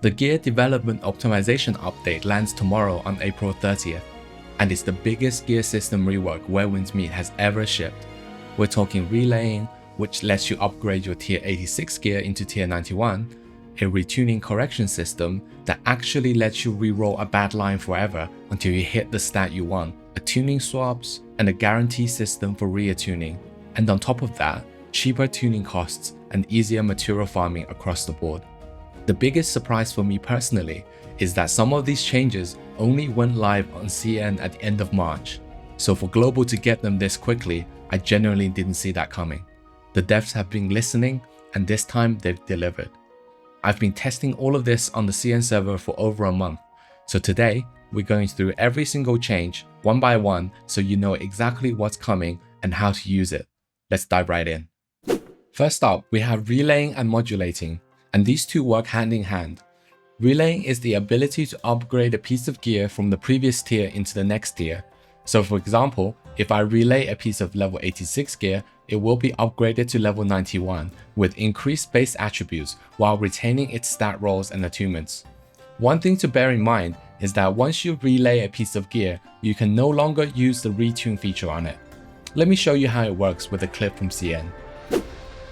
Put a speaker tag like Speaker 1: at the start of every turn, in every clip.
Speaker 1: The Gear Development Optimization update lands tomorrow on April 30th, and it's the biggest gear system rework Whirlwind's Meat has ever shipped. We're talking relaying, which lets you upgrade your Tier 86 gear into Tier 91, a retuning correction system that actually lets you reroll a bad line forever until you hit the stat you want, a tuning swaps, and a guarantee system for reattuning, and on top of that, cheaper tuning costs and easier material farming across the board. The biggest surprise for me personally is that some of these changes only went live on CN at the end of March, so for Global to get them this quickly, I genuinely didn't see that coming. The devs have been listening, and this time they've delivered. I've been testing all of this on the CN server for over a month, so today we're going through every single change one by one so you know exactly what's coming and how to use it. Let's dive right in. First up, we have relaying and modulating, and these two work hand in hand. Relaying is the ability to upgrade a piece of gear from the previous tier into the next tier. So for example, if I relay a piece of level 86 gear, it will be upgraded to level 91 with increased base attributes while retaining its stat rolls and attunements. One thing to bear in mind is that once you relay a piece of gear, you can no longer use the retune feature on it. Let me show you how it works with a clip from CN.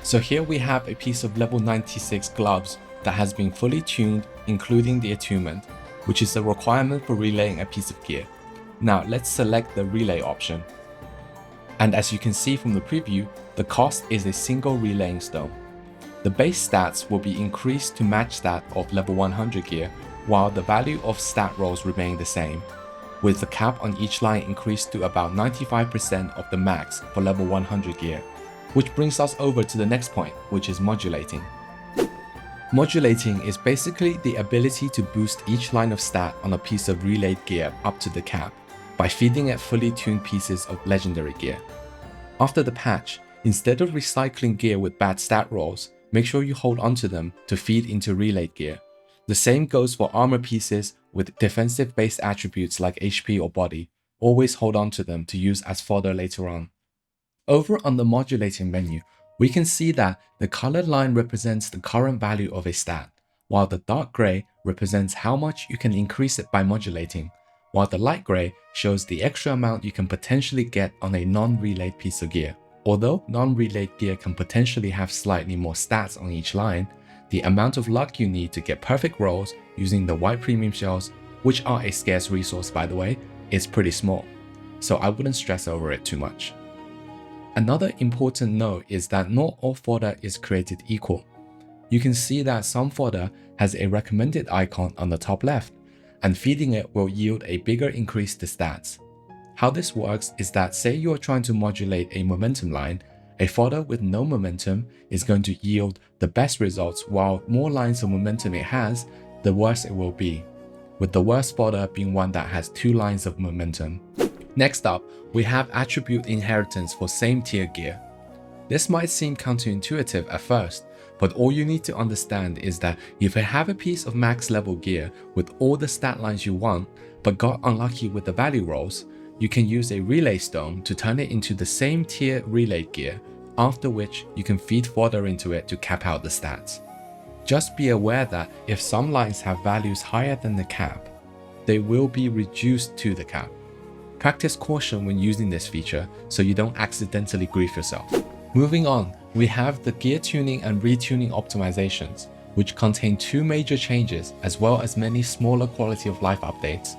Speaker 1: So here we have a piece of level 96 gloves that has been fully tuned, including the attunement, which is a requirement for relaying a piece of gear. Now let's select the relay option. And as you can see from the preview, the cost is a single relaying stone. The base stats will be increased to match that of level 100 gear, while the value of stat rolls remain the same, with the cap on each line increased to about 95% of the max for level 100 gear. Which brings us over to the next point, which is modulating. Modulating is basically the ability to boost each line of stat on a piece of relayed gear up to the cap by feeding it fully tuned pieces of legendary gear. After the patch, instead of recycling gear with bad stat rolls, make sure you hold onto them to feed into relayed gear. The same goes for armor pieces with defensive based attributes like HP or body. Always hold onto them to use as fodder later on. Over on the modulating menu, we can see that the colored line represents the current value of a stat, while the dark gray represents how much you can increase it by modulating, while the light gray shows the extra amount you can potentially get on a non-relayed piece of gear. Although non-relayed gear can potentially have slightly more stats on each line, the amount of luck you need to get perfect rolls using the white premium shells, which are a scarce resource by the way, is pretty small, so I wouldn't stress over it too much. Another important note is that not all fodder is created equal. You can see that some fodder has a recommended icon on the top left, and feeding it will yield a bigger increase to stats. How this works is that say you are trying to modulate a momentum line, a fodder with no momentum is going to yield the best results, while more lines of momentum it has, the worse it will be, with the worst fodder being one that has 2 lines of momentum. Next up, we have attribute inheritance for same tier gear. This might seem counterintuitive at first, but all you need to understand is that if you have a piece of max level gear with all the stat lines you want, but got unlucky with the value rolls, you can use a relay stone to turn it into the same tier relayed gear, after which you can feed fodder into it to cap out the stats. Just be aware that if some lines have values higher than the cap, they will be reduced to the cap. Practice caution when using this feature so you don't accidentally grief yourself. Moving on, we have the gear tuning and retuning optimizations, which contain 2 major changes as well as many smaller quality of life updates.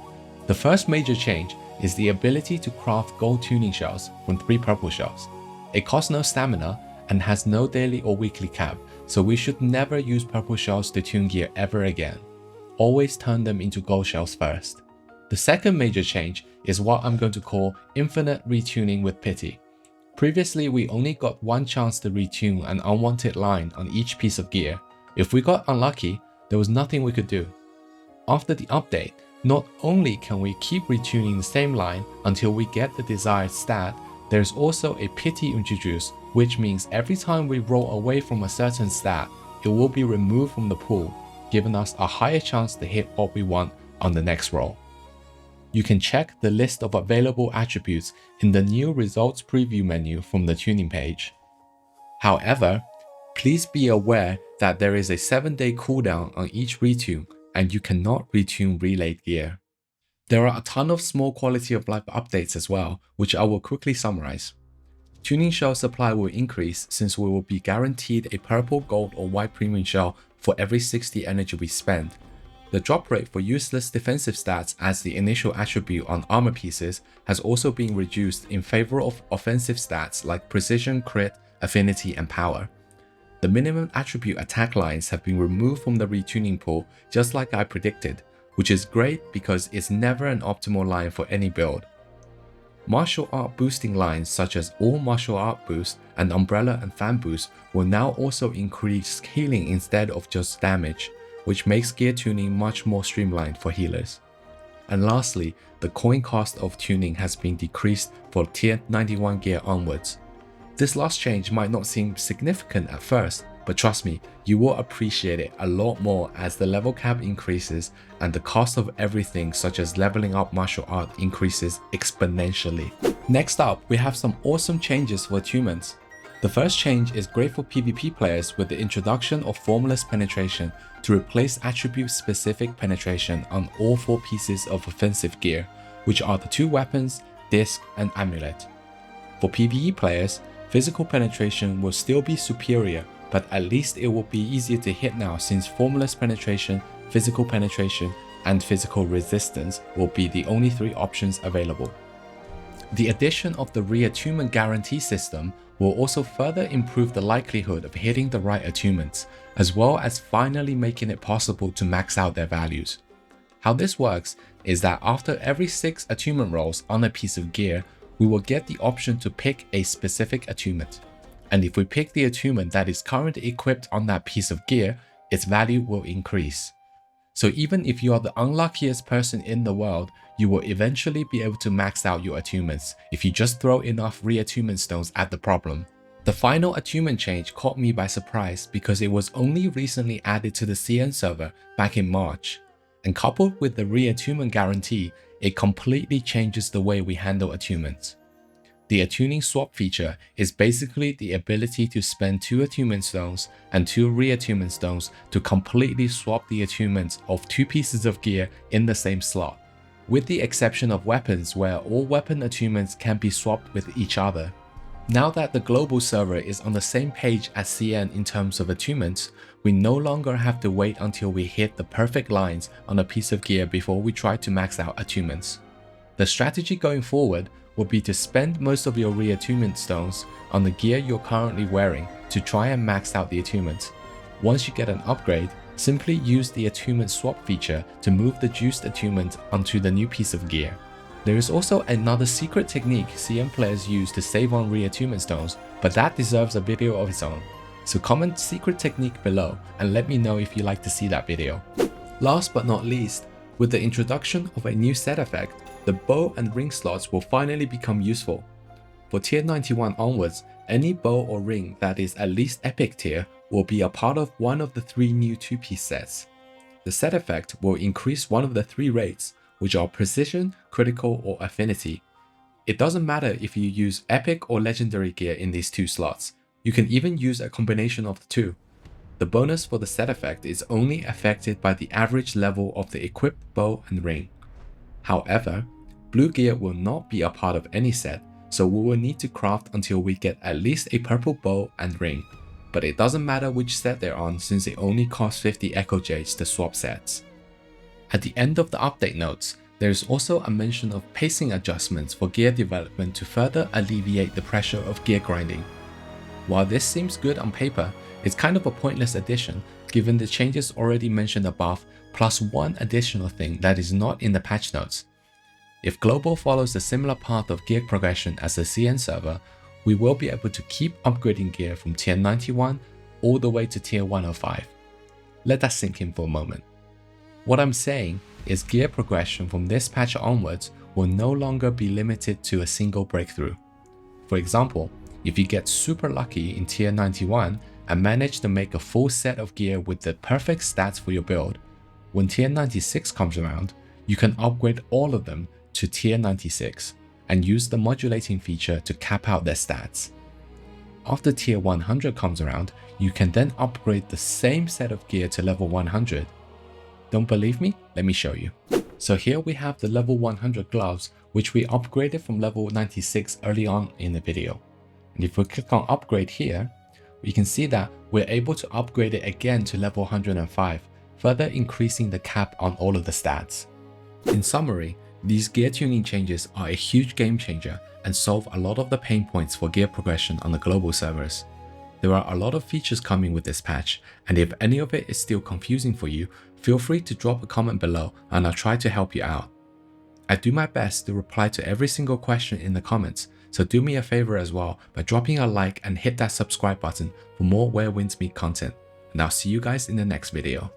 Speaker 1: The first major change is the ability to craft gold tuning shells from 3 purple shells. It costs no stamina and has no daily or weekly cap, so we should never use purple shells to tune gear ever again. Always turn them into gold shells first. The second major change is what I'm going to call infinite retuning with pity. Previously, we only got one chance to retune an unwanted line on each piece of gear. If we got unlucky, there was nothing we could do. After the update, not only can we keep retuning the same line until we get the desired stat, there's also a pity introduced, which means every time we roll away from a certain stat, it will be removed from the pool, giving us a higher chance to hit what we want on the next roll. You can check the list of available attributes in the new results preview menu from the tuning page. However, Please be aware that there is a 7-day cooldown on each retune, and you cannot retune relayed gear. There are a ton of small quality of life updates as well, which I will quickly summarize. Tuning shell supply will increase since we will be guaranteed a purple, gold or white premium shell for every 60 energy we spend. The drop rate for useless defensive stats as the initial attribute on armor pieces has also been reduced in favor of offensive stats like precision, crit, affinity and power. The minimum attribute attack lines have been removed from the retuning pool just like I predicted, which is great because it's never an optimal line for any build. Martial art boosting lines such as all martial art boost and umbrella and fan boost will now also increase healing instead of just damage, which makes gear tuning much more streamlined for healers. And lastly, the coin cost of tuning has been decreased for tier 91 gear onwards. This last change might not seem significant at first, but trust me, you will appreciate it a lot more as the level cap increases and the cost of everything such as leveling up martial art increases exponentially. Next up, we have some awesome changes for attunements. The first change is great for PvP players with the introduction of formless penetration to replace attribute-specific penetration on all 4 pieces of offensive gear, which are the 2 weapons, disc, and amulet. For PvE players, physical penetration will still be superior, but at least it will be easier to hit now since formless penetration, physical penetration, and physical resistance will be the only 3 options available. The addition of the reattunement guarantee system will also further improve the likelihood of hitting the right attunements, as well as finally making it possible to max out their values. How this works is that after every 6 attunement rolls on a piece of gear, we will get the option to pick a specific attunement. And if we pick the attunement that is currently equipped on that piece of gear, its value will increase. So even if you are the unluckiest person in the world, you will eventually be able to max out your attunements if you just throw enough reattunement stones at the problem. The final attunement change caught me by surprise because it was only recently added to the CN server back in March. And coupled with the reattunement guarantee, it completely changes the way we handle attunements. The attuning swap feature is basically the ability to spend 2 attunement stones and 2 reattunement stones to completely swap the attunements of 2 pieces of gear in the same slot, with the exception of weapons where all weapon attunements can be swapped with each other. Now that the global server is on the same page as CN in terms of attunements, we no longer have to wait until we hit the perfect lines on a piece of gear before we try to max out attunements. The strategy going forward will be to spend most of your reattunement stones on the gear you're currently wearing to try and max out the attunements. Once you get an upgrade, simply use the attunement swap feature to move the juiced attunement onto the new piece of gear. There is also another secret technique CM players use to save on reattunement stones, but that deserves a video of its own. So comment secret technique below and let me know if you'd like to see that video. Last but not least, with the introduction of a new set effect, the bow and ring slots will finally become useful. For tier 91 onwards, any bow or ring that is at least epic tier will be a part of one of the 3 new 2-piece sets. The set effect will increase one of the 3 rates, which are precision, critical or affinity. It doesn't matter if you use epic or legendary gear in these 2 slots, you can even use a combination of the 2. The bonus for the set effect is only affected by the average level of the equipped bow and ring. However, blue gear will not be a part of any set, so we will need to craft until we get at least a purple bow and ring. But it doesn't matter which set they're on since it only costs 50 Echo Jades to swap sets. At the end of the update notes, there is also a mention of pacing adjustments for gear development to further alleviate the pressure of gear grinding. While this seems good on paper, it's kind of a pointless addition given the changes already mentioned above plus one additional thing that is not in the patch notes. If Global follows a similar path of gear progression as the CN server, we will be able to keep upgrading gear from tier 91 all the way to tier 105. Let that sink in for a moment. What I'm saying is gear progression from this patch onwards will no longer be limited to a single breakthrough. For example, if you get super lucky in tier 91 and manage to make a full set of gear with the perfect stats for your build, when tier 96 comes around, you can upgrade all of them to tier 96 and use the modulating feature to cap out their stats. After tier 100 comes around, you can then upgrade the same set of gear to level 100. Don't believe me? Let me show you. So here we have the level 100 gloves, which we upgraded from level 96 early on in the video. And if we click on upgrade here, we can see that we're able to upgrade it again to level 105, further increasing the cap on all of the stats. In summary, these gear tuning changes are a huge game changer and solve a lot of the pain points for gear progression on the global servers. There are a lot of features coming with this patch, and if any of it is still confusing for you, feel free to drop a comment below and I'll try to help you out. I do my best to reply to every single question in the comments, so do me a favor as well by dropping a like and hit that subscribe button for more Where Winds Meet content, and I'll see you guys in the next video.